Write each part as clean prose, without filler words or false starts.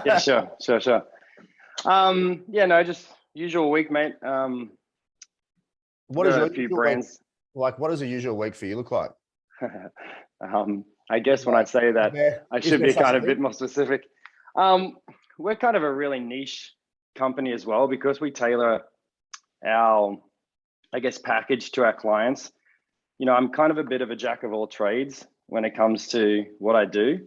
Yeah, sure. Yeah, no, just usual week, mate. What is Got your a few usual week brands. like? What does a usual week for you look like? I guess when I say Is that, there I is should there be such kind a of a bit thing? more specific. Um, we're kind of a really niche company as well because we tailor our, I guess, package to our clients. I'm kind of a bit of a jack of all trades when it comes to what I do.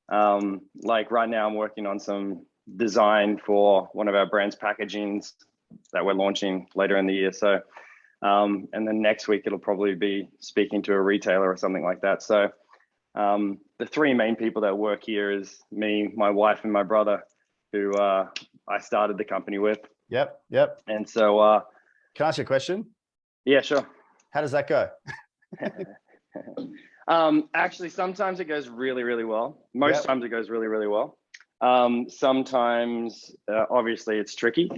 Like right now, I'm working on some design for one of our brand's packagings that we're launching later in the year. So, and then next week it'll probably be speaking to a retailer or something like that. So, the three main people that work here is me, my wife, and my brother, who I started the company with. Yep. And so, Can I ask you a question? yeah, sure. How does that go? Actually, sometimes it goes really, really well. Most Yep. times it goes really, really well. Sometimes, obviously, it's tricky,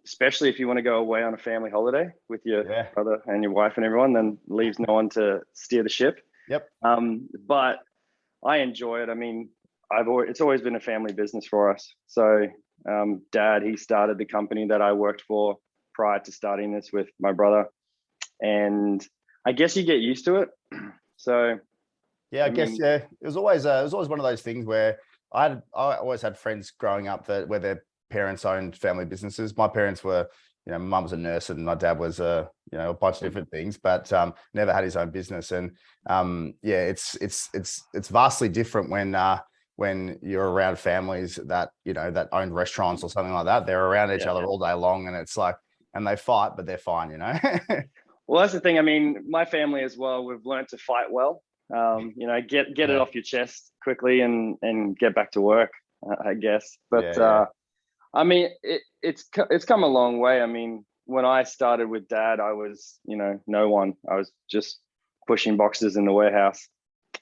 especially if you want to go away on a family holiday with your Yeah. brother and your wife and everyone, then leaves no one to steer the ship. Yep. But I enjoy it. I mean, it's always been a family business for us. So, Dad, he started the company that I worked for prior to starting this with my brother, and I guess you get used to it. So, Yeah, I I guess mean, yeah. It was always one of those things where I always had friends growing up that where their parents owned family businesses. My parents were, my mum was a nurse and my dad was a bunch of different things, but never had his own business. And yeah, it's vastly different when you're around families that that own restaurants or something like that. They're around each yeah. other all day long, and it's like, and they fight, but they're fine. Well, that's the thing. I mean, my family as well, we've learned to fight well. Get it Yeah, off your chest quickly and get back to work, I guess. But yeah. I mean, it's come a long way. I mean, when I started with Dad, I was no one. I was just pushing boxes in the warehouse.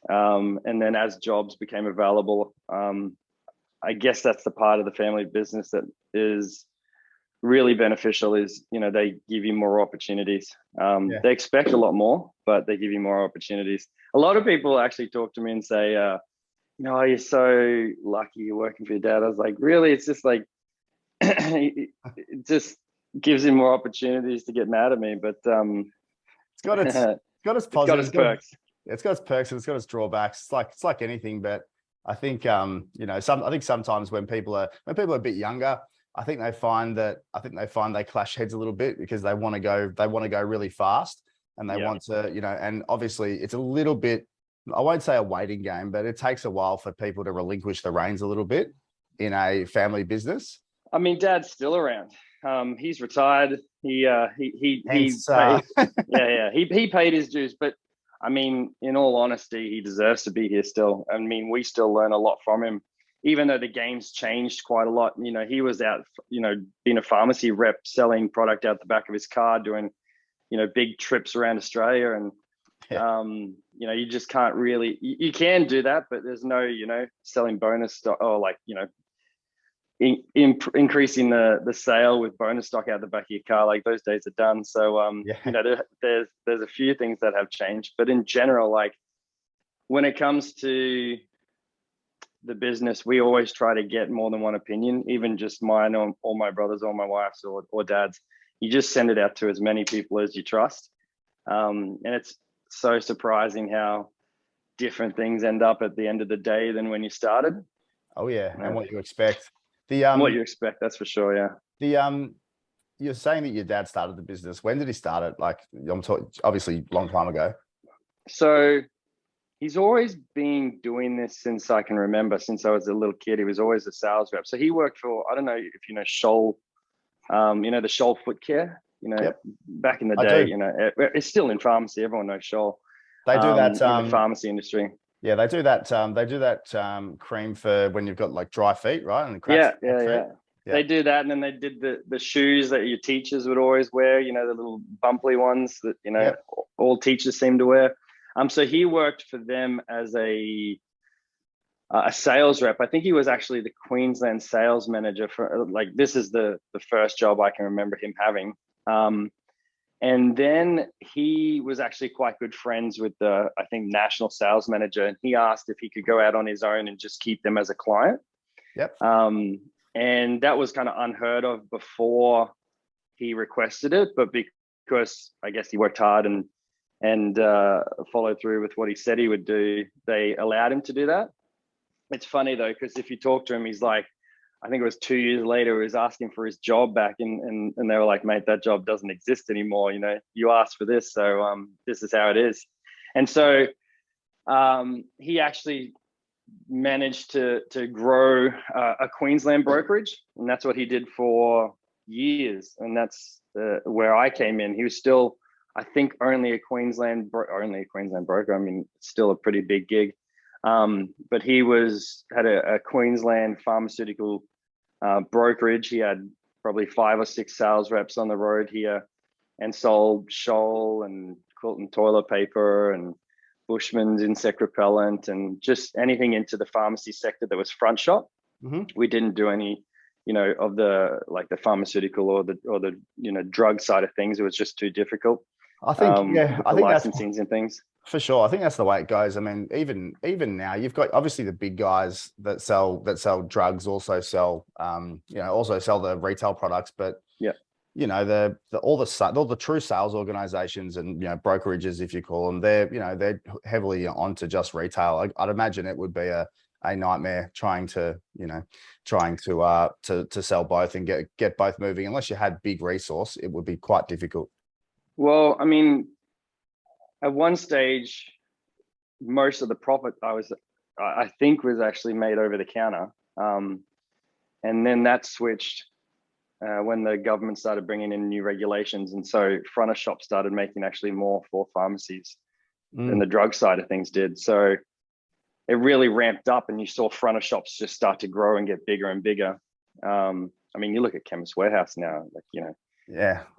And then as jobs became available, I guess that's the part of the family business that is really beneficial is they give you more opportunities. Yeah. They expect a lot more, but they give you more opportunities. A lot of people actually talk to me and say, oh, you're so lucky you're working for your dad. I was like, really? It's just like it just gives him more opportunities to get mad at me, but It's got its it's got positives. its perks. It's got its perks and it's got its drawbacks. It's like anything, but I think I think sometimes when people are a bit younger, I think they find they clash heads a little bit because they want to go really fast, and they Yeah. want to, and obviously it's a little bit, I won't say a waiting game, but it takes a while for people to relinquish the reins a little bit in a family business. I mean, Dad's still around. He's retired. He Hence, paid. Yeah. He paid his dues, but I mean, in all honesty, he deserves to be here still. I mean, we still learn a lot from him, even though the game's changed quite a lot. He was out, being a pharmacy rep, selling product out the back of his car, doing, big trips around Australia, and yeah, you just can't really. You can do that, but there's no, selling bonus stock or like, increasing the sale with bonus stock out the back of your car, like those days are done. So yeah, there's a few things that have changed, but in general, like when it comes to the business, we always try to get more than one opinion, even just mine or my brother's or my wife's or dad's. You just send it out to as many people as you trust, and it's so surprising how different things end up at the end of the day than when you started. oh yeah, and uh, what you expect. The what you expect, that's for sure. Yeah. the you're saying that your dad started the business. When did he start it? Like, I'm talking obviously a long time ago. So he's always been doing this since I can remember, since I was a little kid. He was always a sales rep. So he worked for, I don't know if you know Scholl, the Scholl Foot Care, Yep, back in the I day, do. it's still in pharmacy. Everyone knows Scholl, They do that. in the pharmacy industry. Yeah, they do that. They do that cream for when you've got like dry feet, right? And cracked feet. Yeah. Yeah, They do that. And then they did the shoes that your teachers would always wear, the little bumply ones that, yep, all teachers seem to wear. So he worked for them as a sales rep. I think he was actually the Queensland sales manager for, like, this is the first job I can remember him having. And then he was actually quite good friends with the, I think, national sales manager. And he asked if he could go out on his own and just keep them as a client. Yep. And that was kind of unheard of before he requested it, but because I guess he worked hard and followed through with what he said he would do, they allowed him to do that. It's funny though, because if you talk to him, he's like, I think it was 2 years later, he was asking for his job back, and they were like, mate, that job doesn't exist anymore. You know, you asked for this, so this is how it is. And so he actually managed to grow a Queensland brokerage, and that's what he did for years. And that's where I came in. He was still, I think, only a Queensland broker. I mean, still a pretty big gig. But he had a Queensland pharmaceutical brokerage. He had probably 5 or 6 sales reps on the road here, and sold Scholl and Quilton toilet paper and Bushman's insect repellent and just anything into the pharmacy sector that was front shop. Mm-hmm. We didn't do any, of the pharmaceutical or the drug side of things. It was just too difficult. I think, I think licensings and things. For sure. I think that's the way it goes. I mean, even now you've got obviously the big guys that sell drugs also sell the retail products, but yeah, all the true sales organizations and brokerages, if you call them, they're heavily onto just retail. I'd imagine it would be a nightmare trying to sell both and get both moving. Unless you had big resource, it would be quite difficult. Well, I mean, at one stage, most of the profit I think was actually made over the counter, and then that switched when the government started bringing in new regulations, and so front of shop started making actually more for pharmacies than the drug side of things did. So it really ramped up, and you saw front of shops just start to grow and get bigger and bigger. I mean, you look at Chemist Warehouse now,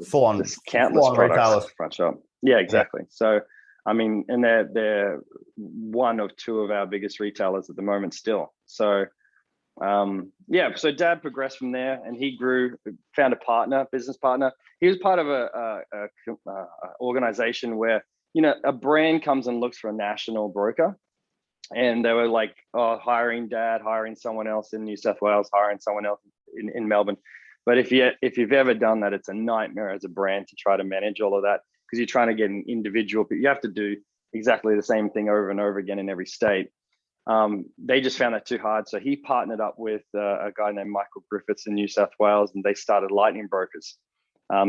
full on countless products retailers. Front shop. Yeah, exactly. Yeah. So, I mean, and they're one of 2 of our biggest retailers at the moment still. So, so Dad progressed from there, and he grew, found a business partner. He was part of a organization where, a brand comes and looks for a national broker, and they were like, hiring Dad, hiring someone else in New South Wales, hiring someone else in Melbourne. But if you've ever done that, it's a nightmare as a brand to try to manage all of that, because you're trying to get an individual, but you have to do exactly the same thing over and over again in every state. They just found that too hard. So he partnered up with a guy named Michael Griffiths in New South Wales, and they started Lightning Brokers.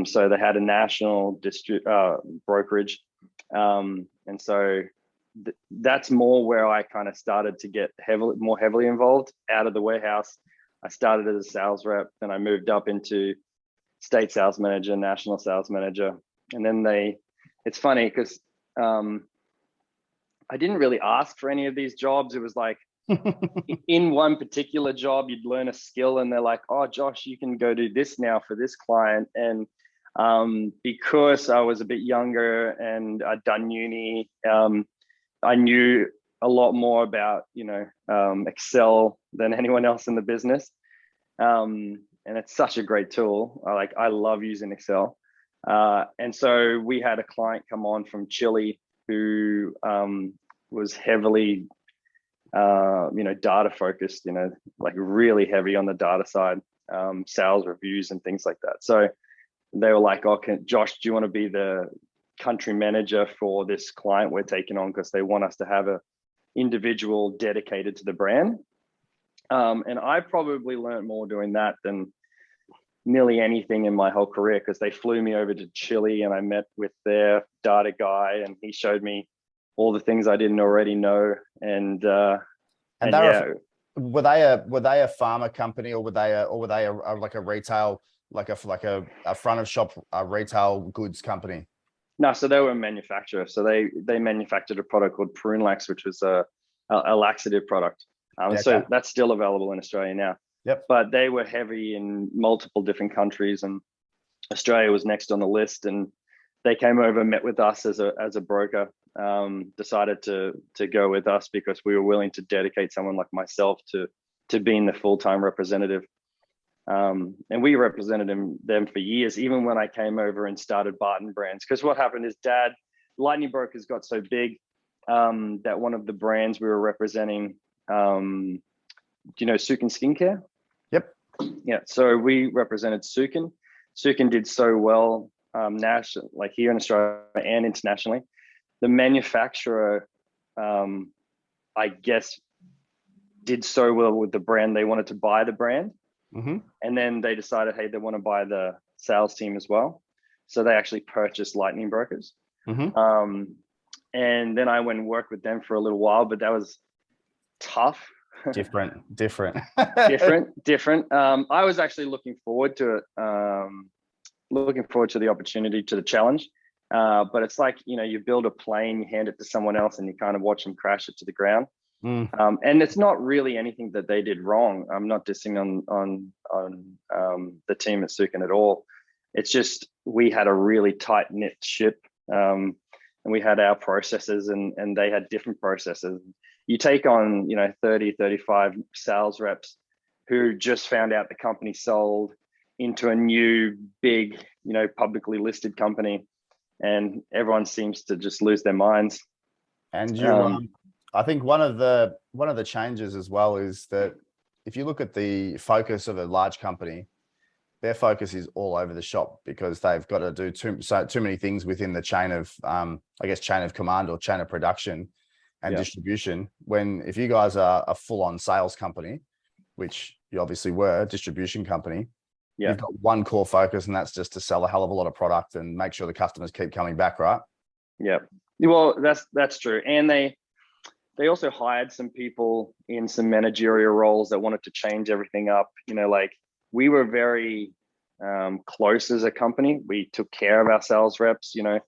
So they had a national brokerage. And so that's more where I kind of started to get more heavily involved out of the warehouse. I started as a sales rep, then I moved up into state sales manager, national sales manager. And then it's funny because I didn't really ask for any of these jobs. It was like in one particular job, you'd learn a skill and they're like, oh, Josh, you can go do this now for this client. And because I was a bit younger and I'd done uni, I knew a lot more about, Excel than anyone else in the business. And it's such a great tool. I love using Excel. And so we had a client come on from Chile who was heavily, data focused, really heavy on the data side, sales reviews and things like that. So they were like, Josh, do you want to be the country manager for this client we're taking on? Because they want us to have a individual dedicated to the brand. And I probably learned more doing that than nearly anything in my whole career, because they flew me over to Chile and I met with their data guy and he showed me all the things I didn't already know. And were they a pharma company, or were they a retail, like a front of shop retail goods company? No, so they were a manufacturer. So they manufactured a product called Prunelax, which was a laxative product. So that's still available in Australia now. Yep. But they were heavy in multiple different countries, and Australia was next on the list. And they came over, met with us as a broker, decided to go with us because we were willing to dedicate someone like myself to being the full-time representative. And we represented them for years, even when I came over and started Barton Brands. Because what happened is Lightning Brokers got so big that one of the brands we were representing, you know Sukin Skincare? Yep. Yeah. So we represented Sukin. Sukin did so well national, like here in Australia and internationally. The manufacturer, I guess, did so well with the brand. They wanted to buy the brand, and then they decided, hey, they want to buy the sales team as well. So they actually purchased Lightning Brokers. And then I went and worked with them for a little while, but that was tough. Different. different. I was actually looking forward to it, looking forward to the opportunity, to the challenge. But it's like, you know, you build a plane, you hand it to someone else, and you kind of watch them crash it to the ground. And it's not really anything that they did wrong. I'm not dissing on the team at Sukin at all. It's just we had a really tight knit ship, and we had our processes, and they had different processes. You take on, you know, 30, 35 sales reps who just found out the company sold into a new big, you know, publicly listed company, and everyone seems to just lose their minds. And I think one of the changes as well is that if you look at the focus of a large company, their focus is all over the shop because they've got to do too many things within the chain of, chain of command or chain of production and distribution. When if you guys are a full-on sales company, which you obviously were, a distribution company, you've got one core focus, and that's just to sell a hell of a lot of product and make sure the customers keep coming back, right? Yeah. Well, that's true. And they also hired some people in some managerial roles that wanted to change everything up. You know, like we were very close as a company. We took care of our sales reps. You know,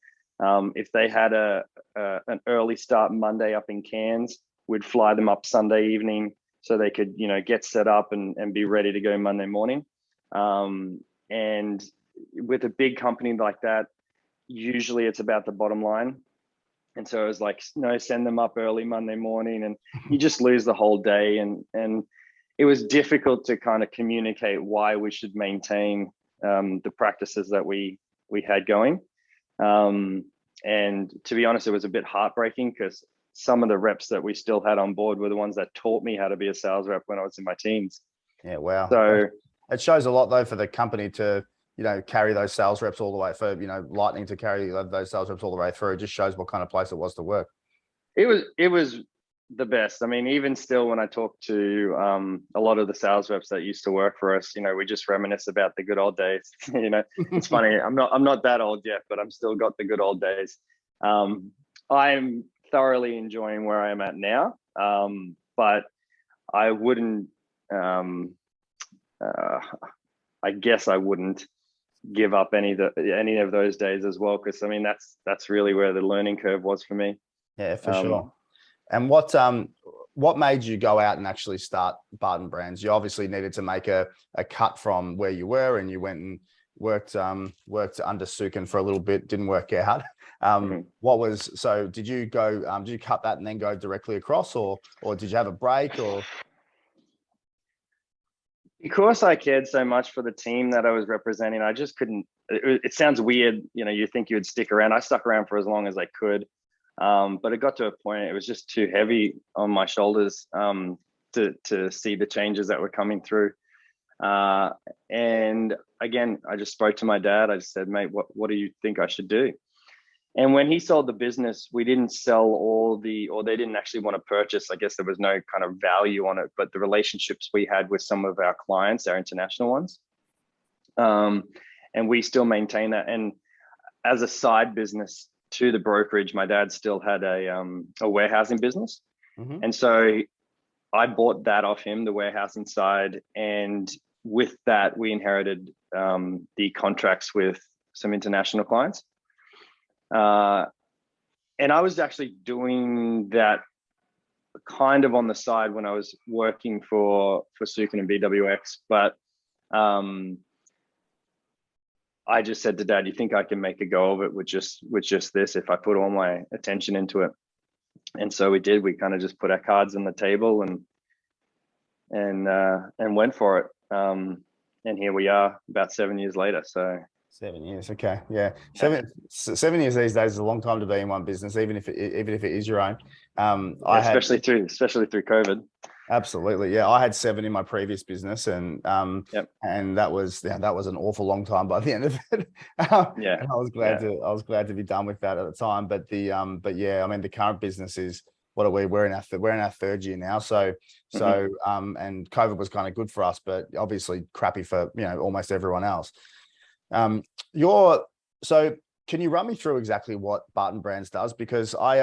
if they had an early start Monday up in Cairns, we'd fly them up Sunday evening so they could, you know, get set up and be ready to go Monday morning. And with a big company like that, usually it's about the bottom line. And so it was like, no, send them up early Monday morning, and you just lose the whole day. And it was difficult to kind of communicate why we should maintain the practices that we had going. And to be honest, it was a bit heartbreaking because some of the reps that we still had on board were the ones that taught me how to be a sales rep when I was in my teens. Yeah, wow. So it shows a lot though for the company to, you know, carry those sales reps all the way, for, you know, Lightning to carry those sales reps all the way through. It just shows what kind of place it was to work. It was the best. I mean, even still, when I talk to a lot of the sales reps that used to work for us, you know, we just reminisce about the good old days. You know, it's funny. I'm not that old yet, but I'm still got the good old days. I'm thoroughly enjoying where I am at now, but I wouldn't. I guess I wouldn't give up any of those days as well, because I mean that's really where the learning curve was for me. Yeah, for sure. And what made you go out and actually start Barton Brands? You obviously needed to make a cut from where you were, and you went and worked under Sukin for a little bit, didn't work out. So did you go, did you cut that and then go directly across, or did you have a break, or? Because I cared so much for the team that I was representing, I just couldn't. It sounds weird, you know, you think you would stick around. I stuck around for as long as I could. But it got to a point, it was just too heavy on my shoulders to see the changes that were coming through. And again, I just spoke to my dad. I just said, mate, what do you think I should do? And when he sold the business, we didn't sell or they didn't actually want to purchase. I guess there was no kind of value on it, but the relationships we had with some of our clients, our international ones, and we still maintain that. And as a side business to the brokerage, my dad still had a warehousing business. And so I bought that off him, the warehousing side. And with that, we inherited the contracts with some international clients. And I was actually doing that kind of on the side when I was working for Sukin and BWX, but I just said to Dad, "You think I can make a go of it with just this if I put all my attention into it?" And so we did. We kind of just put our cards on the table and went for it. And here we are, about 7 years later. So 7 years. Okay. Yeah. Yeah. 7 years these days is a long time to be in one business, even if it is your own. Yeah, I had especially through COVID. absolutely. Yeah. I had 7 in my previous business Yep. and that was an awful long time by the end of it. Yeah. And Yeah. I was glad to be done with that at the time. But yeah, I mean, the current business is what are we? We're in our third year now. Mhm. And COVID was kind of good for us, but obviously crappy for, almost everyone else. Um, your so can you run me through exactly what Barton Brands does? Because I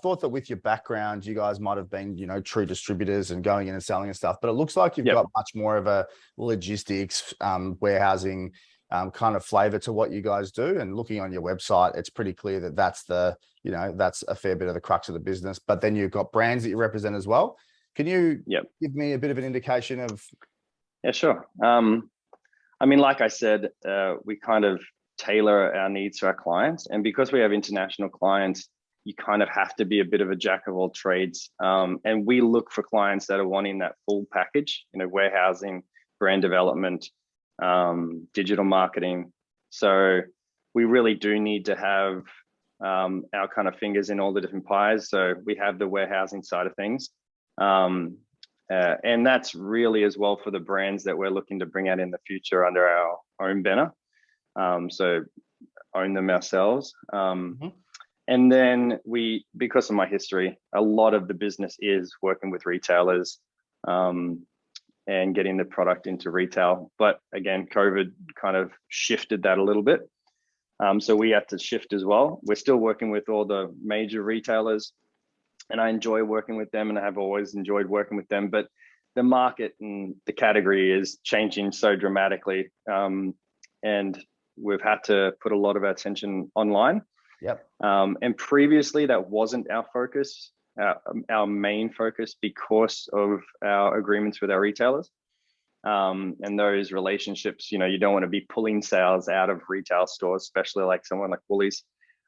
thought that with your background, you guys might have been, true distributors and going in and selling and stuff, but it looks like you've Yep. got much more of a logistics, warehousing, kind of flavor to what you guys do. And looking on your website, it's pretty clear that that's that's a fair bit of the crux of the business. But then you've got brands that you represent as well. Can you Yep. give me a bit of an indication of? Yeah, sure. I mean, like I said, we kind of tailor our needs to our clients. And because we have international clients, you kind of have to be a bit of a jack of all trades. And we look for clients that are wanting that full package, warehousing, brand development, digital marketing. So we really do need to have our kind of fingers in all the different pies. So we have the warehousing side of things. And that's really as well for the brands that we're looking to bring out in the future under our own banner. So own them ourselves. And then because of my history, a lot of the business is working with retailers and getting the product into retail. But again, COVID kind of shifted that a little bit. So we have to shift as well. We're still working with all the major retailers, and I enjoy working with them, and I have always enjoyed working with them. But the market and the category is changing so dramatically, and we've had to put a lot of our attention online. Yep. And previously, that wasn't our focus, our main focus, because of our agreements with our retailers. And those relationships, you don't want to be pulling sales out of retail stores, especially like someone like Woolies,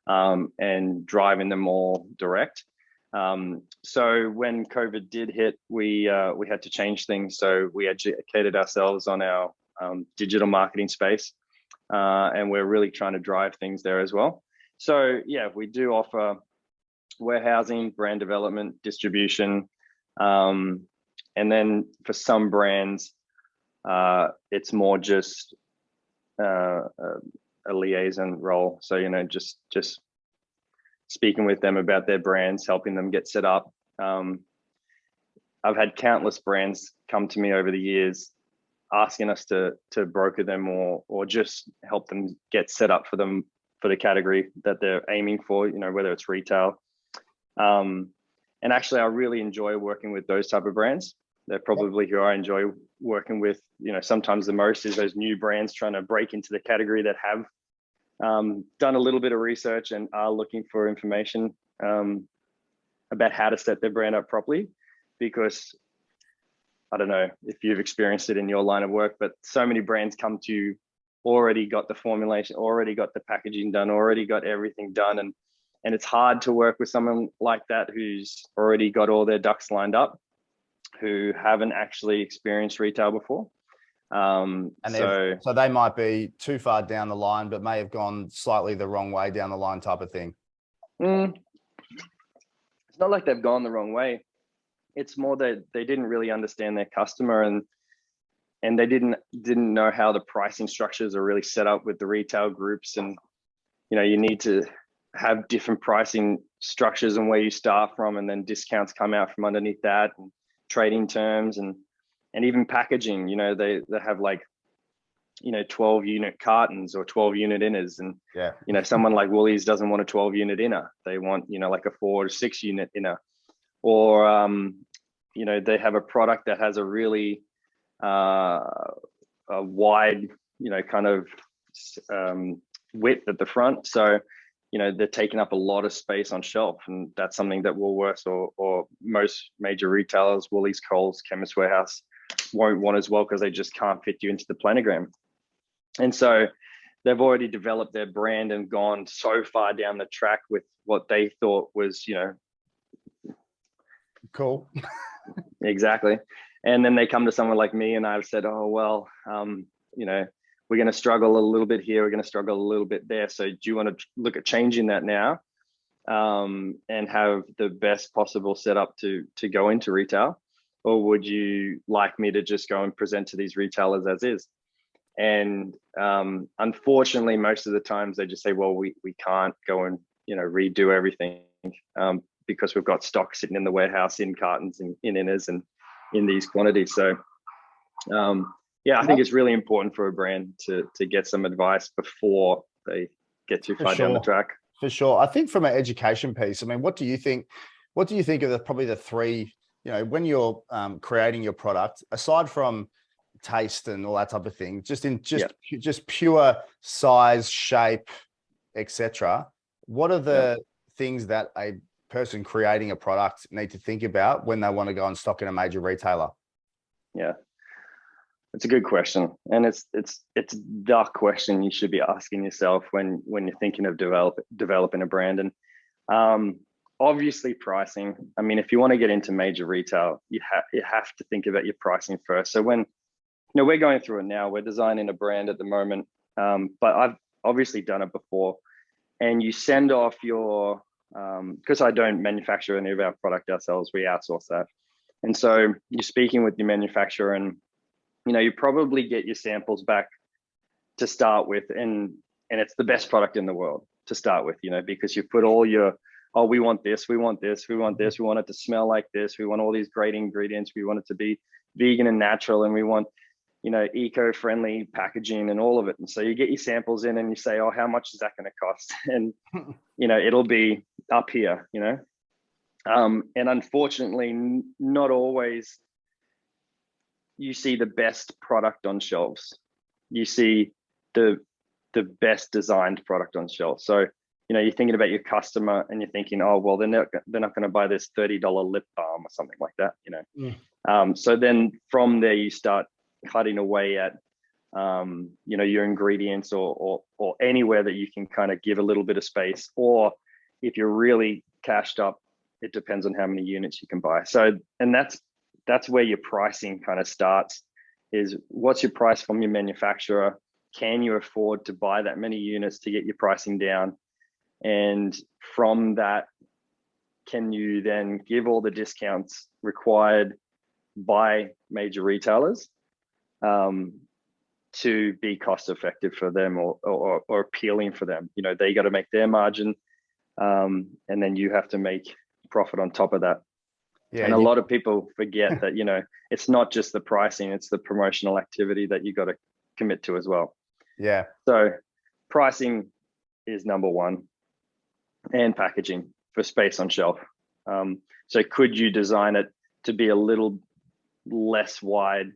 and driving them all direct. So when COVID did hit, we had to change things. So we educated ourselves on our digital marketing space, and we're really trying to drive things there as well. So yeah, we do offer warehousing, brand development, distribution, and then for some brands, it's more just a liaison role. So just speaking with them about their brands, helping them get set up. I've had countless brands come to me over the years asking us to broker them or just help them get set up for the category that they're aiming for, whether it's retail. And actually, I really enjoy working with those type of brands. They're probably who I enjoy working with. Sometimes the most is those new brands trying to break into the category that have done a little bit of research and are looking for information about how to set their brand up properly. Because I don't know if you've experienced it in your line of work, but so many brands come to you, already got the formulation, already got the packaging done, already got everything done. And it's hard to work with someone like that who's already got all their ducks lined up, who haven't actually experienced retail before. So they might be too far down the line, but may have gone slightly the wrong way down the line type of thing. It's not like they've gone the wrong way. It's more that they didn't really understand their customer, and they didn't know how the pricing structures are really set up with the retail groups. And you need to have different pricing structures and where you start from, and then discounts come out from underneath that, and trading terms and even packaging. They have 12 unit cartons or 12 unit inners, and yeah, someone like Woolies doesn't want a 12 unit inner. They want like a 4 to 6 unit inner, or they have a product that has a really a wide kind of width at the front. So they're taking up a lot of space on shelf, and that's something that Woolworths or most major retailers, Woolies, Coles, Chemist Warehouse, won't want as well, because they just can't fit you into the planogram. And so they've already developed their brand and gone so far down the track with what they thought was cool. Exactly. And then they come to someone like me, and I've said, oh well, we're going to struggle a little bit here, we're going to struggle a little bit there. So do you want to look at changing that now, and have the best possible setup to go into retail? Or would you like me to just go and present to these retailers as is? And unfortunately, most of the times they just say, well, we can't go and, redo everything, because we've got stock sitting in the warehouse in cartons and in inners and in these quantities. So yeah, I think it's really important for a brand to get some advice before they get too far down the track. For sure. I think from an education piece, I mean, what do you think of probably the three, when you're creating your product, aside from taste and all that type of thing, just pure size, shape, etc. What are the things that a person creating a product need to think about when they want to go and stock in a major retailer? Yeah, it's a good question, and it's the question you should be asking yourself when you're thinking of developing a brand. And obviously pricing. I mean, if you want to get into major retail, you have to think about your pricing first. So when we're going through it now, we're designing a brand at the moment, but I've obviously done it before. And you send off your, because I don't manufacture any of our product ourselves, we outsource that. And so you're speaking with your manufacturer, and you probably get your samples back to start with, and it's the best product in the world to start with, because you put all your, we want this, we want this, we want this, we want it to smell like this, we want all these great ingredients, we want it to be vegan and natural, and we want eco-friendly packaging and all of it. And so you get your samples in and you say, how much is that going to cost? And, it'll be up here, and unfortunately, not always you see the best product on shelves. You see the best designed product on shelves. So, you're thinking about your customer and you're thinking, well, they're not going to buy this $30 lip balm or something like that, So then from there, you start cutting away at your ingredients or anywhere that you can kind of give a little bit of space. Or if you're really cashed up, it depends on how many units you can buy. So, and that's where your pricing kind of starts, is what's your price from your manufacturer? Can you afford to buy that many units to get your pricing down? And from that, can you then give all the discounts required by major retailers to be cost effective for them or appealing for them? They got to make their margin, and then you have to make profit on top of that. Yeah, and a lot of people forget that, it's not just the pricing, it's the promotional activity that you got to commit to as well. Yeah. So pricing is number one, and packaging for space on shelf. So could you design it to be a little less wide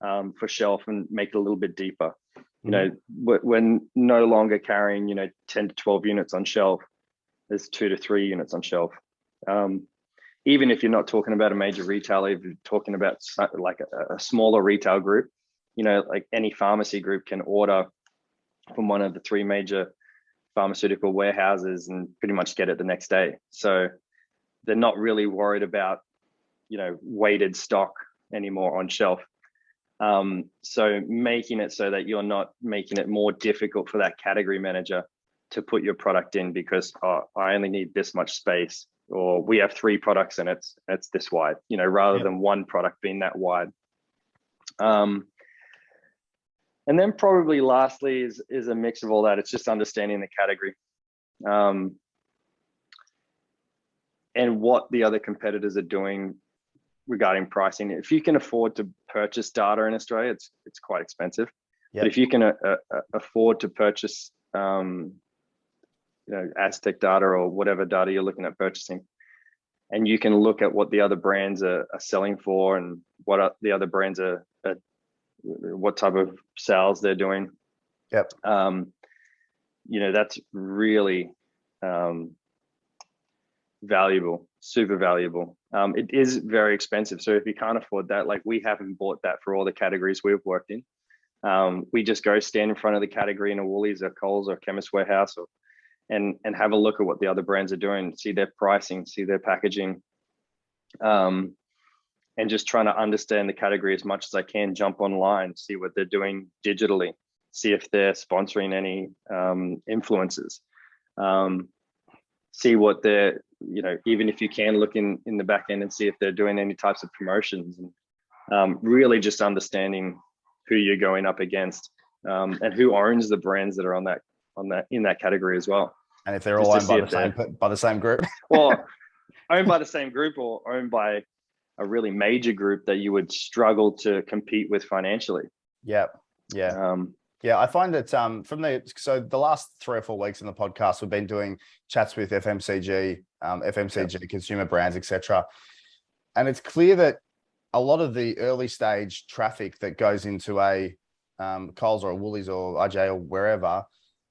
for shelf and make it a little bit deeper? We're no longer carrying 10 to 12 units on shelf. There's 2 to 3 units on shelf. Even if you're not talking about a major retailer, if you're talking about like a smaller retail group, like any pharmacy group can order from one of the 3 major pharmaceutical warehouses and pretty much get it the next day. So they're not really worried about weighted stock anymore on shelf. So making it so that you're not making it more difficult for that category manager to put your product in because I only need this much space, or we have 3 products and it's this wide, rather than one product being that wide. And then probably lastly is a mix of all that. It's just understanding the category and what the other competitors are doing regarding pricing. If you can afford to purchase data in Australia, it's quite expensive. Yep. But if you can afford to purchase Aztec data or whatever data you're looking at purchasing, and you can look at what the other brands are selling for and what the other brands are what type of sales they're doing. Yep. That's really valuable, super valuable. It is very expensive. So if you can't afford that, like we haven't bought that for all the categories we've worked in. We just go stand in front of the category in a Woolies or Coles or Chemist Warehouse and have a look at what the other brands are doing, see their pricing, see their packaging, and just trying to understand the category as much as I can, jump online, see what they're doing digitally, see if they're sponsoring any influencers. See what they're, even if you can look in the back end and see if they're doing any types of promotions, and really just understanding who you're going up against, and who owns the brands that are on that in that category as well. And if they're all owned by the same group, or owned by the same group, or owned by a really major group that you would struggle to compete with financially. Yeah. I find that so the last 3 or 4 weeks in the podcast, we've been doing chats with FMCG, consumer brands, etc. And it's clear that a lot of the early stage traffic that goes into a Coles or a Woolies or IJ or wherever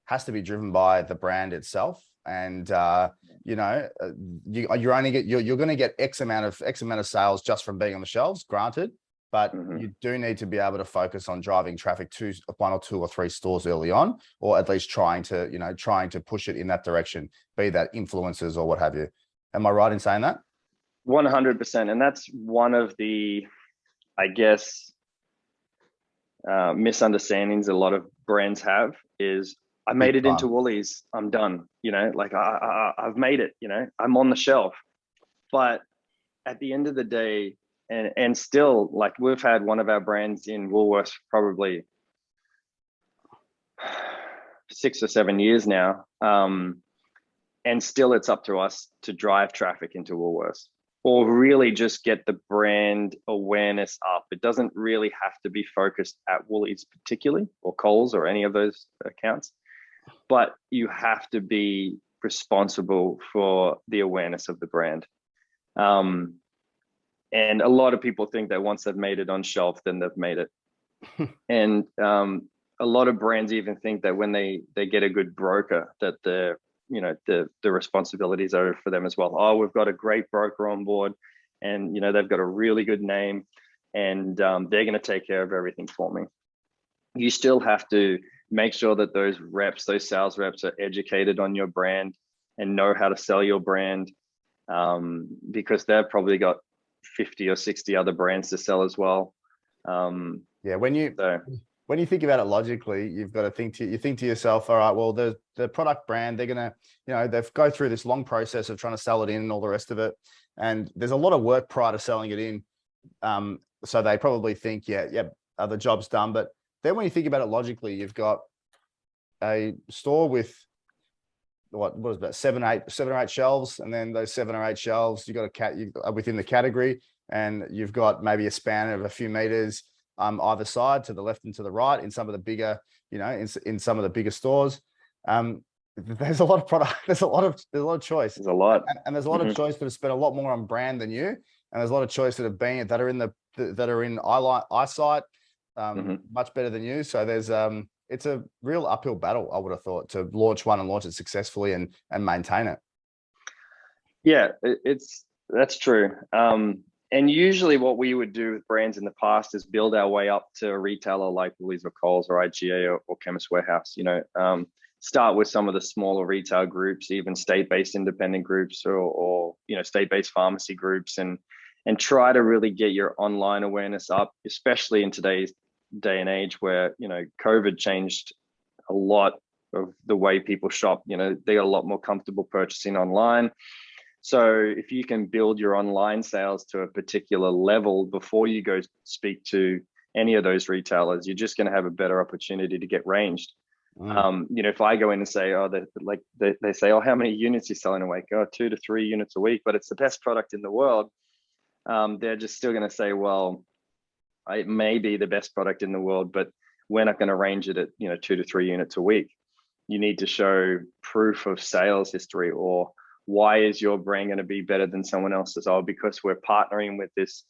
has to be driven by the brand itself. And you're going to get X amount of sales just from being on the shelves, granted. But you do need to be able to focus on driving traffic to 1 or 2 or 3 stores early on, or at least trying to push it in that direction, be that influencers or what have you. Am I right in saying that? 100%. And that's one of the, I guess, misunderstandings a lot of brands have is, I made it into Woolies, I'm done. I've made it, I'm on the shelf. But at the end of the day, and still, like, we've had one of our brands in Woolworths probably 6 or 7 years now. And still it's up to us to drive traffic into Woolworths, or really just get the brand awareness up. It doesn't really have to be focused at Woolies particularly, or Coles, or any of those accounts. But you have to be responsible for the awareness of the brand. And a lot of people think that once they've made it on shelf, then they've made it. And a lot of brands even think that when they get a good broker, that the responsibilities are for them as well. Oh, we've got a great broker on board, and they've got a really good name, and they're going to take care of everything for me. You still have to make sure that those sales reps are educated on your brand and know how to sell your brand, because they've probably got 50 or 60 other brands to sell as well. When you think about it logically, you've got to think to yourself, all right, well, the product brand, they're going to, they go through this long process of trying to sell it in and all the rest of it. And there's a lot of work prior to selling it in. So they probably think, the job's done. But then when you think about it logically, you've got a store with what is that, 7 or 8 shelves, and then those 7 or 8 shelves, you've got within the category, and you've got maybe a span of a few meters either side, to the left and to the right, in some of the bigger, in some of the bigger stores. There's a lot of product. There's a lot of choice. There's a lot, and there's a lot of choice that have spent a lot more on brand than you, and there's a lot of choice that are in eyesight much better than you. So there's it's a real uphill battle, I would have thought, to launch one and launch it successfully and maintain it. Yeah, that's true. And usually what we would do with brands in the past is build our way up to a retailer like Woolies or Coles or IGA or Chemist Warehouse. Start with some of the smaller retail groups, even state-based independent groups, or state-based pharmacy groups, and try to really get your online awareness up, especially in today's day and age where COVID changed a lot of the way people shop. They got a lot more comfortable purchasing online. So if you can build your online sales to a particular level before you go speak to any of those retailers, you're just going to have a better opportunity to get ranged. If I go in and say, they say, how many units you're selling a week? 2 to 3 units a week, but it's the best product in the world. They're just still going to say, well, it may be the best product in the world, but we're not going to range it at 2 to 3 units a week. You need to show proof of sales history, or why is your brand going to be better than someone else's? Oh, because we're partnering with this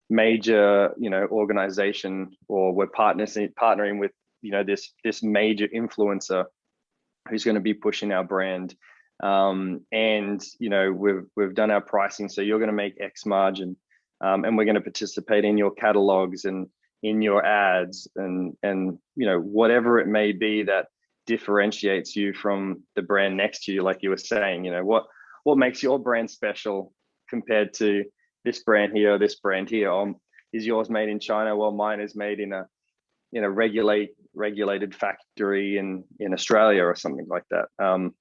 major organization, or we're partnering with this major influencer who's going to be pushing our brand, and we've done our pricing, so you're going to make X margin. And we're going to participate in your catalogs and in your ads, and whatever it may be that differentiates you from the brand next to you. Like you were saying, what makes your brand special compared to this brand here or this brand here? Is yours made in China? Well, mine is made in a in a regulated factory in Australia or something like that.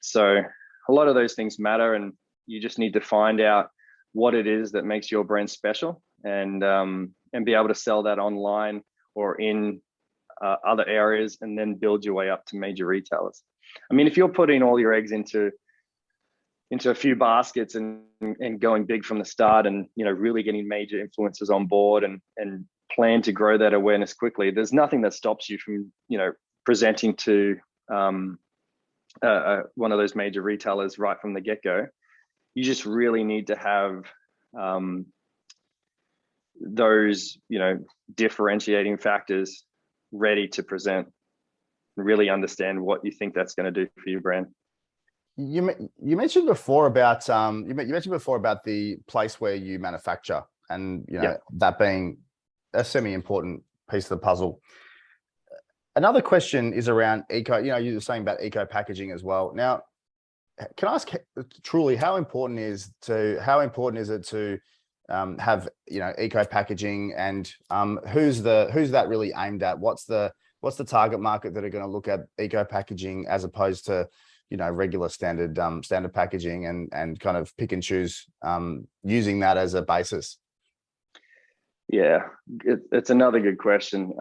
So a lot of those things matter, and you just need to find out what it is that makes your brand special, and be able to sell that online or in other areas, and then build your way up to major retailers. I mean, if you're putting all your eggs into a few baskets and going big from the start, and really getting major influencers on board and plan to grow that awareness quickly, there's nothing that stops you from presenting to one of those major retailers right from the get-go. You just really need to have those differentiating factors ready to present, really understand what you think that's going to do for your brand. You mentioned before about the place where you manufacture, and that being a semi-important piece of the puzzle. Another question is around eco. You were saying about eco packaging as well. Now, can I ask truly how important is it to have eco packaging, and who's that really aimed at? What's the target market that are going to look at eco packaging as opposed to regular standard packaging, and kind of pick and choose using that as a basis? Yeah, it's another good question.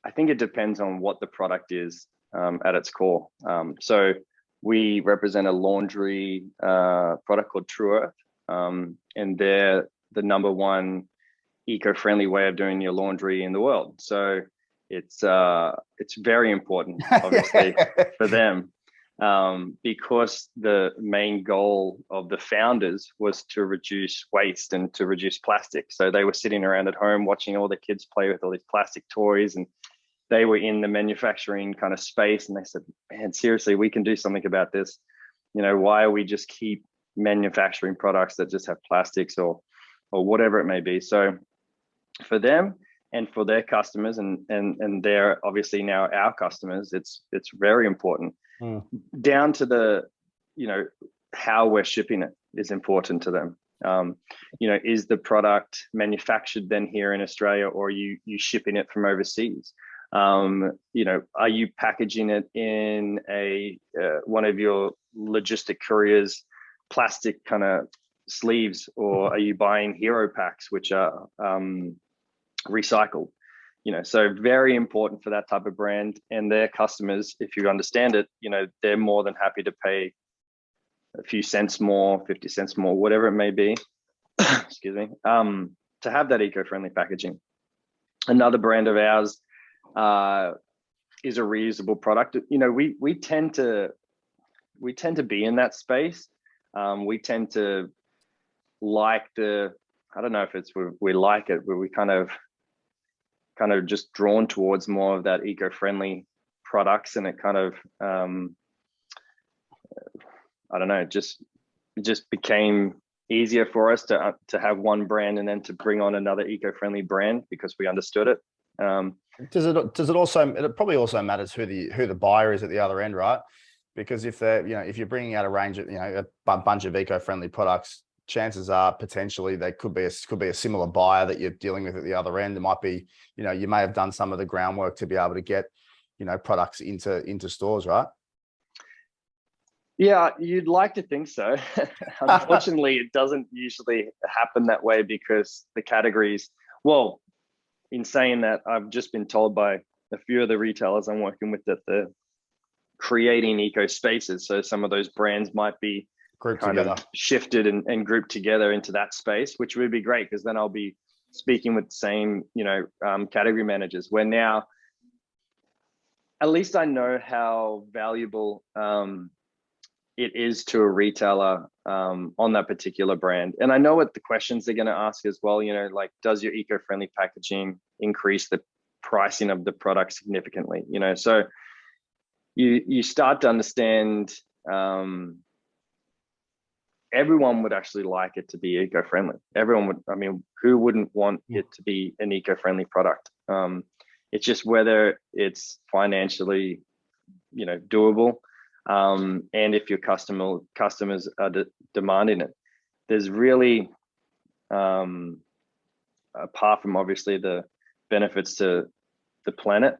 I think it depends on what the product is at its core. So we represent a laundry product called True Earth, and they're the #1 eco-friendly way of doing your laundry in the world. So it's very important, obviously, for them, because the main goal of the founders was to reduce waste and to reduce plastic. So they were sitting around at home watching all the kids play with all these plastic toys, and they were in the manufacturing kind of space, and they said, man, seriously, we can do something about this. Why are we just keep manufacturing products that just have plastics or whatever it may be? So for them and for their customers, and they're obviously now our customers, it's very important. Down to the how we're shipping it is important to them. Is the product manufactured then here in Australia, or are you shipping it from overseas? Are you packaging it in one of your logistic couriers plastic kind of sleeves, or are you buying hero packs which are recycled? So very important for that type of brand, and their customers, if you understand it, they're more than happy to pay a few cents more, 50 cents more, whatever it may be, excuse me, to have that eco-friendly packaging. Another brand of ours is a reusable product. We tend to be in that space. We tend to like I don't know if it's we like it, but we kind of just drawn towards more of that eco-friendly products, and it kind of I don't know, just became easier for us to have one brand and then to bring on another eco-friendly brand because we understood it. Does it also, it probably also matters who the buyer is at the other end, right? Because if if you're bringing out a range of a bunch of eco-friendly products, chances are potentially they could be a similar buyer that you're dealing with at the other end. It might be you may have done some of the groundwork to be able to get products into stores, right? Yeah, you'd like to think so. Unfortunately, it doesn't usually happen that way because the categories. Well, in saying that, I've just been told by a few of the retailers I'm working with that they're creating eco spaces. So some of those brands might be grouped kind together, of shifted and grouped together into that space, which would be great because then I'll be speaking with the same, category managers. Where now, at least I know how valuable it is to a retailer on that particular brand. And I know what the questions they're going to ask as well, like, does your eco-friendly packaging increase the pricing of the product significantly? So you start to understand everyone would actually like it to be eco-friendly. Everyone would, who wouldn't want it to be an eco-friendly product? It's just whether it's financially, doable. And if your customers are demanding it. There's really, apart from obviously the benefits to the planet.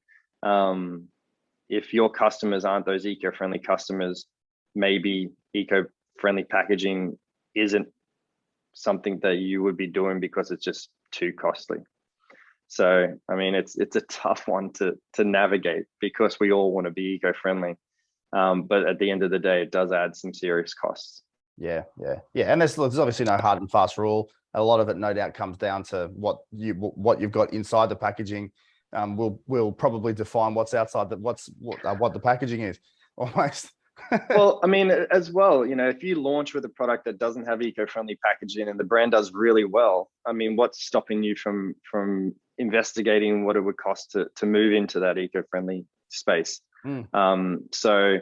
If your customers aren't those eco-friendly customers, maybe eco-friendly packaging isn't something that you would be doing because it's just too costly. So, I mean, it's a tough one to navigate because we all want to be eco-friendly. But at the end of the day, it does add some serious costs. Yeah. And there's obviously no hard and fast rule. A lot of it, no doubt, comes down to what you've got inside the packaging. Will probably define what's outside what the packaging is almost. Well, I mean, as well, you know, if you launch with a product that doesn't have eco-friendly packaging and the brand does really well, I mean, what's stopping you from investigating what it would cost to move into that eco-friendly space? So,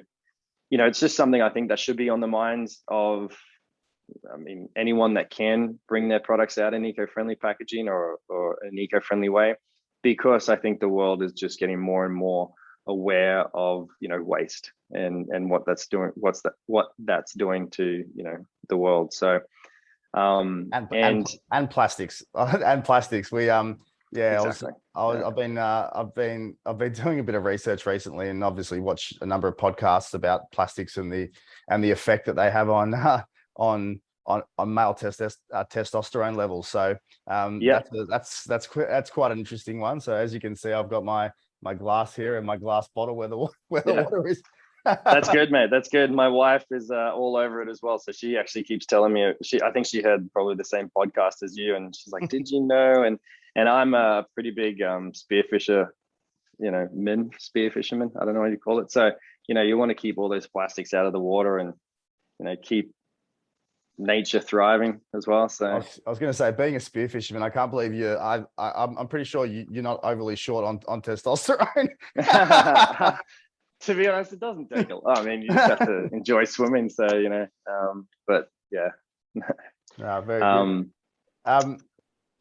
you know, it's just something I think that should be on the minds of, I mean, anyone that can bring their products out in eco-friendly packaging or an eco-friendly way, because I think the world is just getting more and more aware of, you know, waste and what that's doing, what that's doing to, you know, the world. So and plastics and plastics. We exactly. I've been doing a bit of research recently, and obviously watch a number of podcasts about plastics and the effect that they have on male testosterone levels. So that's quite an interesting one. So as you can see, I've got my glass here and my glass bottle where the water is. That's good, mate. That's good. My wife is all over it as well. So she actually keeps telling me, I think she heard probably the same podcast as you, and she's like, did you know? And I'm a pretty big spearfisher, you know, spear fisherman. I don't know what you call it. So, you know, you want to keep all those plastics out of the water and, you know, keep nature thriving as well. So I was going to say, being a spear fisherman, I can't believe you. I'm pretty sure you're not overly short on testosterone. To be honest, it doesn't take a lot. I mean, you just have to enjoy swimming. So, you know, but yeah. Very good.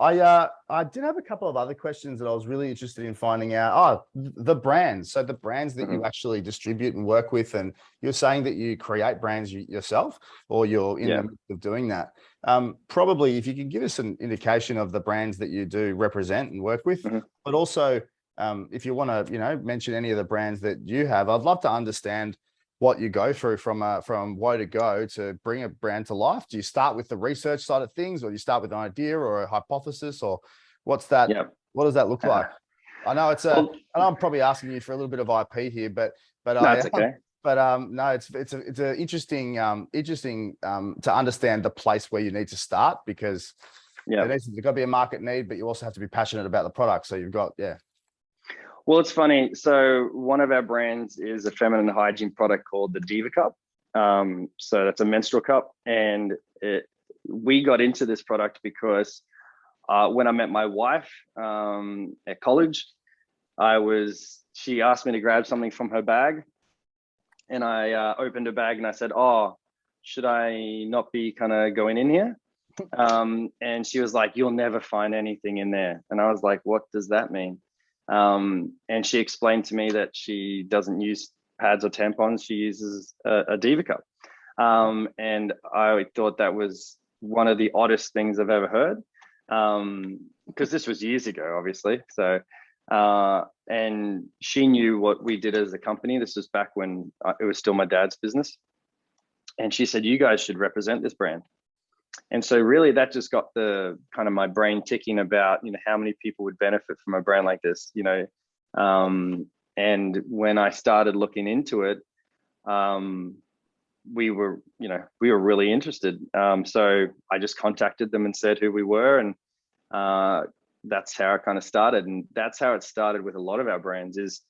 I did have a couple of other questions that I was really interested in finding out. The brands. So the brands that you actually distribute and work with, and you're saying that you create brands yourself, or you're in the midst of doing that. Probably if you could give us an indication of the brands that you do represent and work with, but also if you want to, you know, mention any of the brands that you have, I'd love to understand what you go through from woe to go to bring a brand to life. Do you start with the research side of things, or do you start with an idea or a hypothesis, or what's that? What does that look like? I know it's and I'm probably asking you for a little bit of IP here, but no, it's okay. No, it's a interesting to understand the place where you need to start, because there's got to be a market need, but you also have to be passionate about the product. So you've got Well, it's funny. So one of our brands is a feminine hygiene product called the Diva Cup. So that's a menstrual cup. And we got into this product because when I met my wife at college, she asked me to grab something from her bag. And I opened her bag and I said, oh, should I not be kind of going in here? And she was like, you'll never find anything in there. And I was like, what does that mean? And she explained to me that she doesn't use pads or tampons. She uses a Diva Cup. And I thought that was one of the oddest things I've ever heard, because this was years ago, obviously. So, and she knew what we did as a company. This was back when it was still my dad's business. And she said, you guys should represent this brand. And so really that just got the kind of my brain ticking about, you know, how many people would benefit from a brand like this, you know. And when I started looking into it, we were really interested. So I just contacted them and said who we were, and that's how it kind of started. And that's how it started with a lot of our brands, is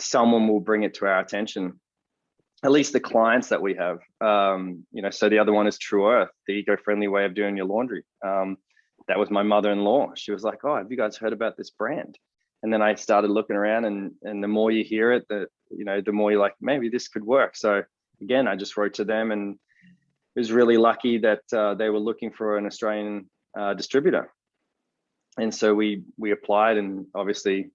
someone will bring it to our attention. At least the clients that we have, you know, so the other one is True Earth, the eco-friendly way of doing your laundry. That was my mother-in-law. She was like, oh, have you guys heard about this brand? And then I started looking around, and the more you hear it, the more you're like, maybe this could work. So again, I just wrote to them, and was really lucky that they were looking for an Australian distributor. And so we applied, and obviously,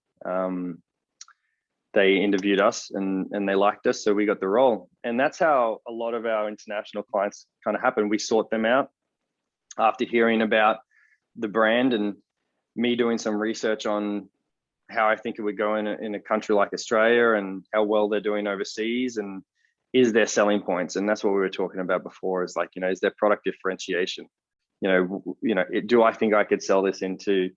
they interviewed us and they liked us. So we got the role. And that's how a lot of our international clients kind of happen. We sought them out after hearing about the brand and me doing some research on how I think it would go in a country like Australia and how well they're doing overseas, and is there selling points. And that's what we were talking about before, is like, is there product differentiation? Do I think I could sell this into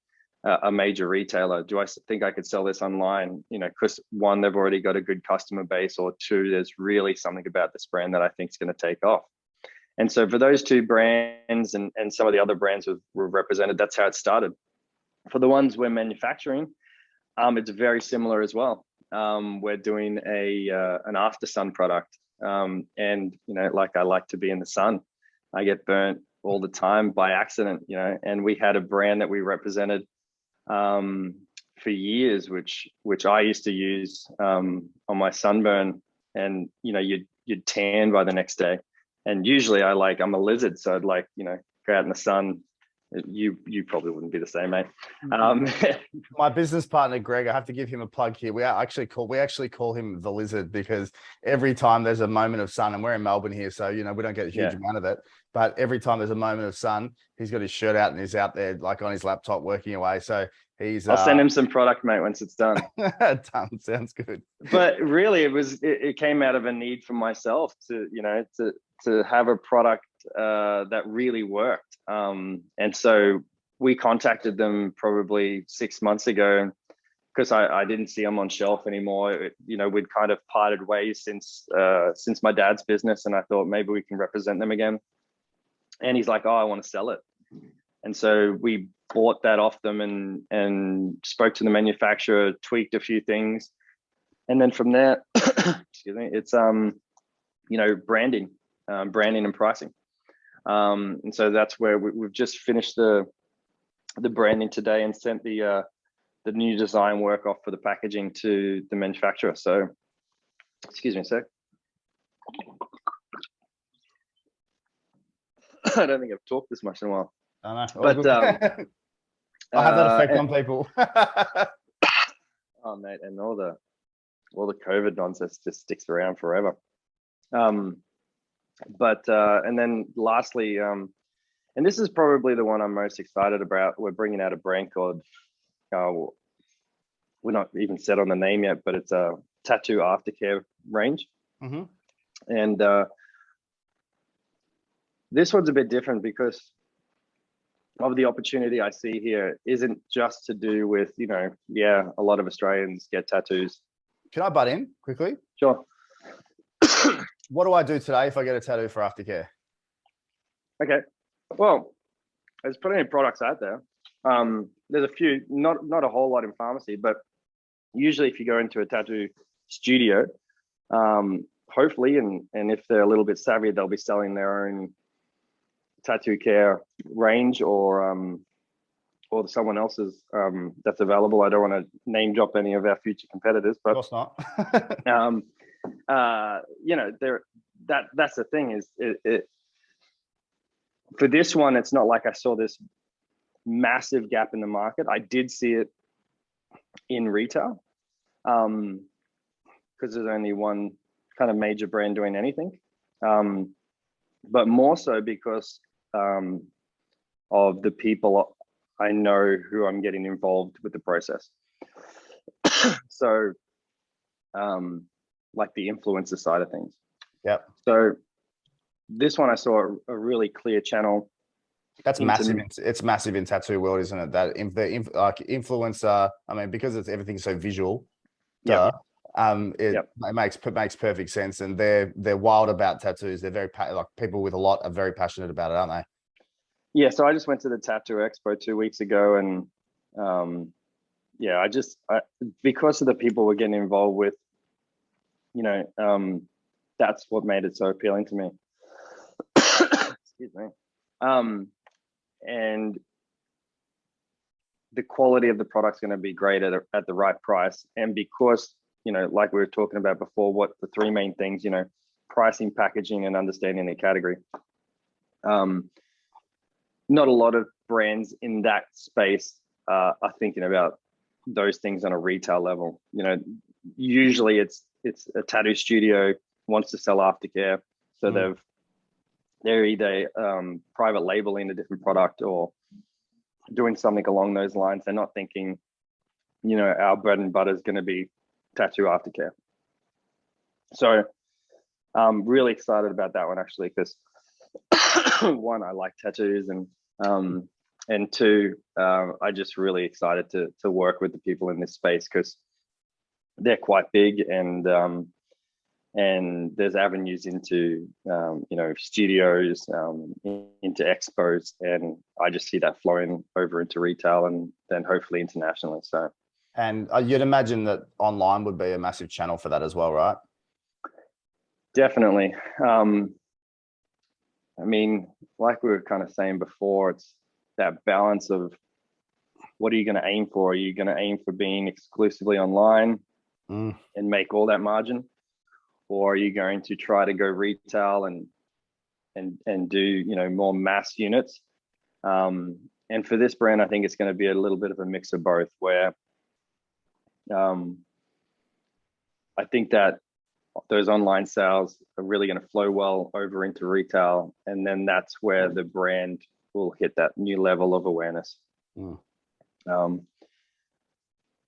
a major retailer? Do I think I could sell this online? Because one, they've already got a good customer base, or two, there's really something about this brand that I think is going to take off. And so for those two brands and some of the other brands were represented, that's how it started. For the ones we're manufacturing, it's very similar as well. We're doing an after sun product, and like, I like to be in the sun. I get burnt all the time by accident, and we had a brand that we represented for years, which I used to use on my sunburn, and you'd tan by the next day. And usually I'm a lizard, so I'd go out in the sun. You probably wouldn't be the same, mate. My business partner Greg, I have to give him a plug here. We actually call him the lizard, because every time there's a moment of sun, and we're in Melbourne here, so we don't get a huge amount of it, but every time there's a moment of sun, he's got his shirt out and he's out there like on his laptop working away. So I'll send him some product, mate, once it's done. Done. Sounds good. But really, it came out of a need for myself to have a product that really worked. And so we contacted them probably 6 months ago, because I didn't see them on shelf anymore. We'd kind of parted ways since my dad's business, and I thought maybe we can represent them again. And he's like, "Oh, I want to sell it." And so we bought that off them and spoke to the manufacturer, tweaked a few things. And then from there, excuse me, it's, branding and pricing. And so that's where we've just finished the branding today and sent the new design work off for the packaging to the manufacturer. So, excuse me a sec. I don't think I've talked this much in a while. I know. But I have that effect on people. Oh, mate, and all the COVID nonsense just sticks around forever. And then lastly, and this is probably the one I'm most excited about. We're bringing out a brand called, we're not even set on the name yet, but it's a tattoo aftercare range. Mm-hmm. And this one's a bit different because of the opportunity I see here isn't just to do with, a lot of Australians get tattoos. Can I butt in quickly? Sure. What do I do today if I get a tattoo for aftercare? Okay. Well, there's plenty of products out there. There's a few, not a whole lot in pharmacy, but usually if you go into a tattoo studio, hopefully, and if they're a little bit savvy, they'll be selling their own tattoo care range or someone else's that's available. I don't want to name drop any of our future competitors, but of course not. That's the thing is it for this one, it's not like I saw this massive gap in the market. I did see it in retail because there's only one kind of major brand doing anything, but more so because of the people I know who I'm getting involved with the process. So like the influencer side of things. Yep. So this one I saw a really clear channel. That's massive. It's massive in tattoo world, isn't it? That like influencer, I mean, because everything's so visual. Yeah. It makes perfect sense, and they're wild about tattoos. They're very like people with a lot are very passionate about it, aren't they? Yeah. So I just went to the Tattoo Expo 2 weeks ago, and because of the people we're getting involved with, that's what made it so appealing to me. Excuse me. And the quality of the product's going to be great at the right price, and because like we were talking about before, what the three main things, pricing, packaging, and understanding the category. Not a lot of brands in that space are thinking about those things on a retail level. Usually it's a tattoo studio wants to sell aftercare, so they're either private labeling a different product or doing something along those lines. They're not thinking, our bread and butter is going to be tattoo aftercare. So I'm really excited about that one, actually, because one, I like tattoos, and two, I just really excited to work with the people in this space, because they're quite big, and there's avenues into studios, into expos, and I just see that flowing over into retail and then hopefully internationally. So, and you'd imagine that online would be a massive channel for that as well, right? definitely. I mean, like we were kind of saying before, it's that balance of what are you going to aim for? Are you going to aim for being exclusively online and make all that margin? Or are you going to try to go retail and do more mass units? And for this brand, I think it's going to be a little bit of a mix of both, where I think that those online sales are really going to flow well over into retail, and then that's where the brand will hit that new level of awareness.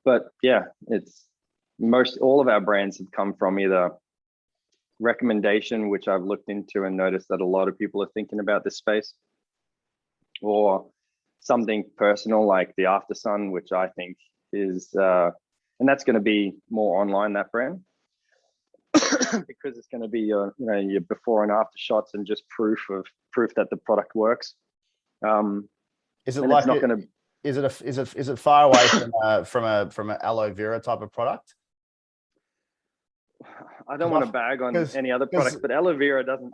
But yeah, it's all of our brands have come from either recommendation, which I've looked into and noticed that a lot of people are thinking about this space, or something personal like the After Sun, which I think is, and that's going to be more online, that brand, because it's going to be your before and after shots and just proof that the product works. Is it like, it's not going to? Is it far away from an aloe vera type of product? I don't want to bag on any other product, but aloe vera doesn't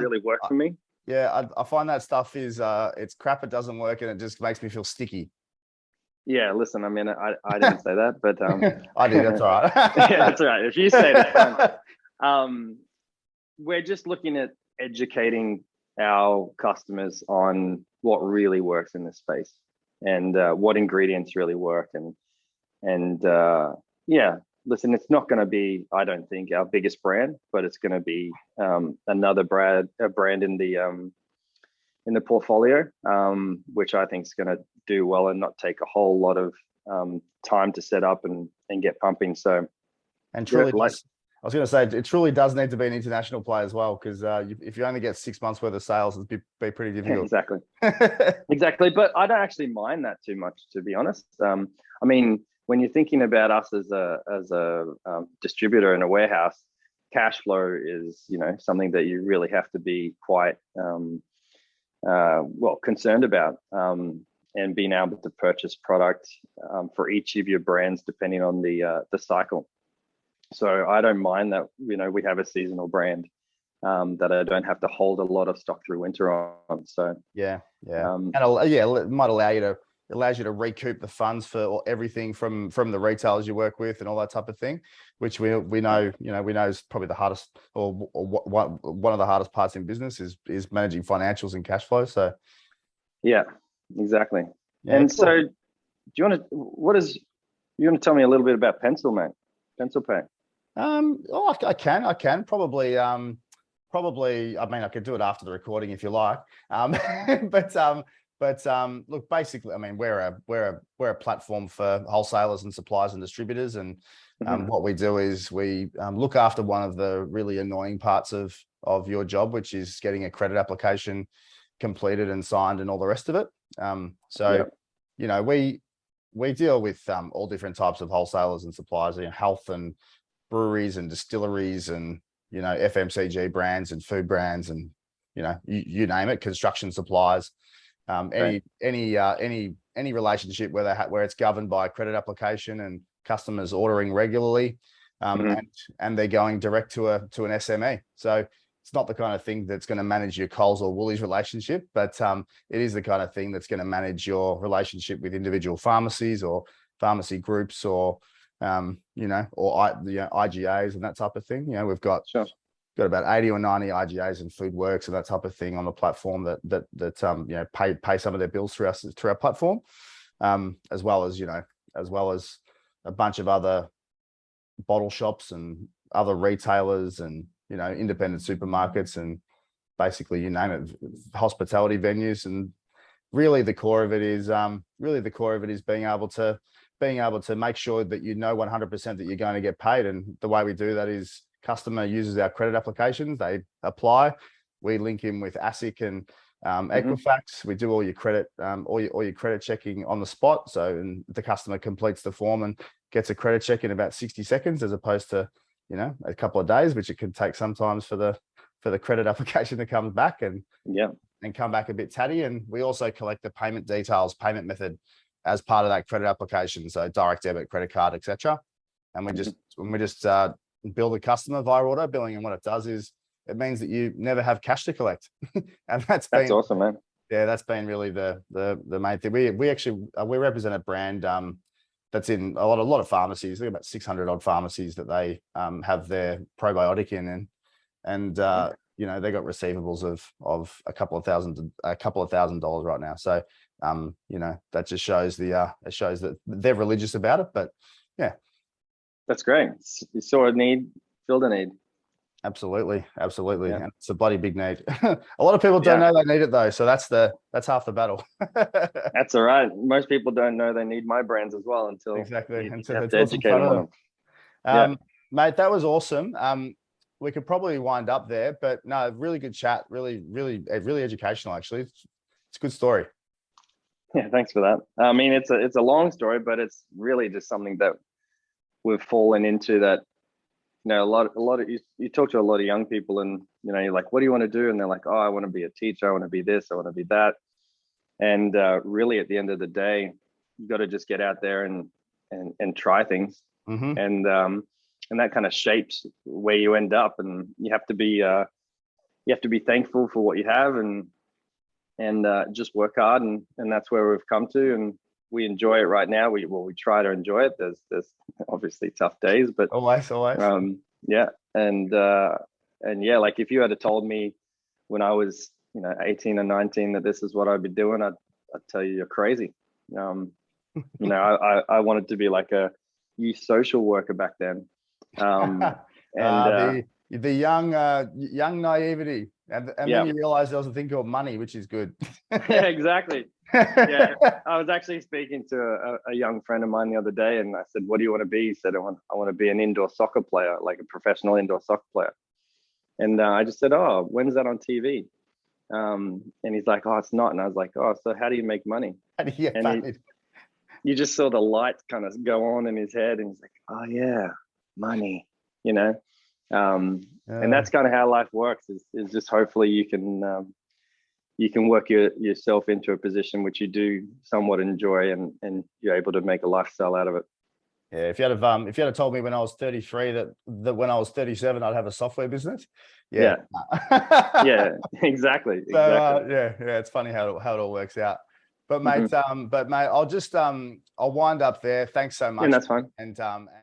really work for me. Yeah, I find that stuff is it's crap. It doesn't work, and it just makes me feel sticky. Yeah, listen, I mean, I didn't say that, but I did. That's all right. Yeah, that's all right. If you say that, we're just looking at educating our customers on what really works in this space, and what ingredients really work, and yeah. Listen, it's not going to be, I don't think, our biggest brand, but it's going to be another brand in the portfolio, which I think is going to do well and not take a whole lot of time to set up and get pumping. So, and truly, I was going to say, it truly does need to be an international play as well, because if you only get 6 months worth of sales, it'd be pretty difficult. Exactly, exactly. But I don't actually mind that too much, to be honest. I mean, when you're thinking about us as a distributor in a warehouse, cash flow is something that you really have to be quite concerned about, and being able to purchase product for each of your brands depending on the cycle. So I don't mind that we have a seasonal brand that I don't have to hold a lot of stock through winter on. So yeah, and it might allows you to recoup the funds for everything from the retailers you work with and all that type of thing, which we know is probably the hardest, or one of the hardest parts in business is managing financials and cash flow. So yeah, exactly. Yeah, and cool. So do you want to tell me a little bit about PencilPay? I can probably, I mean, I could do it after the recording if you like. But look, basically, I mean, we're a platform for wholesalers and suppliers and distributors, and what we do is we look after one of the really annoying parts of your job, which is getting a credit application completed and signed and all the rest of it. We deal with all different types of wholesalers and suppliers, health and breweries and distilleries, and FMCG brands and food brands, and you name it, construction suppliers. Any relationship where it's governed by credit application and customers ordering regularly, and they're going direct to an SME. So it's not the kind of thing that's going to manage your Coles or Woolies relationship, but it is the kind of thing that's going to manage your relationship with individual pharmacies or pharmacy groups, or IGAs and that type of thing. We've got about 80 or 90 IGAs and food works and that type of thing on the platform that pay some of their bills through our platform, as well as a bunch of other bottle shops and other retailers and independent supermarkets, and basically you name it, hospitality venues. And really the core of it is being able to being able to make sure that you know 100% that you're going to get paid. And the way we do that is customer uses our credit applications, they apply, we link in with ASIC and Equifax. We do all your credit, all your credit checking on the spot. So and the customer completes the form and gets a credit check in about 60 seconds, as opposed to, you know, a couple of days, which it can take sometimes for the credit application to come back and come back a bit tatty. And we also collect the payment details, payment method as part of that credit application. So direct debit, credit card, etc. And we just bill the customer via auto billing. And what it does is it means that you never have cash to collect. And that's awesome, man. Yeah, that's been really the main thing. We actually we represent a brand that's in a lot of pharmacies. There's about 600 odd pharmacies that they have their probiotic in, and you know, they got receivables of a couple of thousand dollars right now. So you know, that just shows it shows that they're religious about it. But yeah, that's great. You saw a need, filled a need. Absolutely. Yeah. And it's a bloody big need. A lot of people don't know they need it though, so that's half the battle. That's all right. Most people don't know they need my brands as well until you have to educate them on them. Mate, that was awesome. We could probably wind up there, but no, really good chat. Really educational. Actually, it's a good story. Yeah, thanks for that. I mean, it's a long story, but it's really just something that we've fallen into. That, you know, a lot of you talk to a lot of young people, and you know, you're like, what do you want to do? And they're like, oh, I want to be a teacher. I want to be this. I want to be that. And really, at the end of the day, you got to just get out there and try things. And that kind of shapes where you end up. And you have to be thankful for what you have, and just work hard. And that's where we've come to. And we enjoy it right now. We try to enjoy it. There's obviously tough days, but always. Yeah. And yeah, like if you had told me when I was, you know, 18 or 19 that this is what I'd be doing, I'd tell you you're crazy. You know, I wanted to be like a youth social worker back then. The young naivety, and then you realize there was a thing called money, which is good. Yeah, exactly. Yeah, I was actually speaking to a young friend of mine the other day, and I said, what do you want to be? He said, I want to be an indoor soccer player, like a professional indoor soccer player. And I just said, oh, when's that on TV? And he's like, oh, it's not. And I was like, oh, so how do you make money? You just saw the lights kind of go on in his head, and he's like, oh yeah, money, you know. And that's kind of how life works, is just hopefully you can work yourself into a position which you do somewhat enjoy, and you're able to make a lifestyle out of it. Yeah, if you had told me when I was 33 that when I was 37 I'd have a software business. Yeah. Exactly. So, yeah, it's funny how it all works out. But mate, I'll wind up there. Thanks so much. Yeah, that's fine. And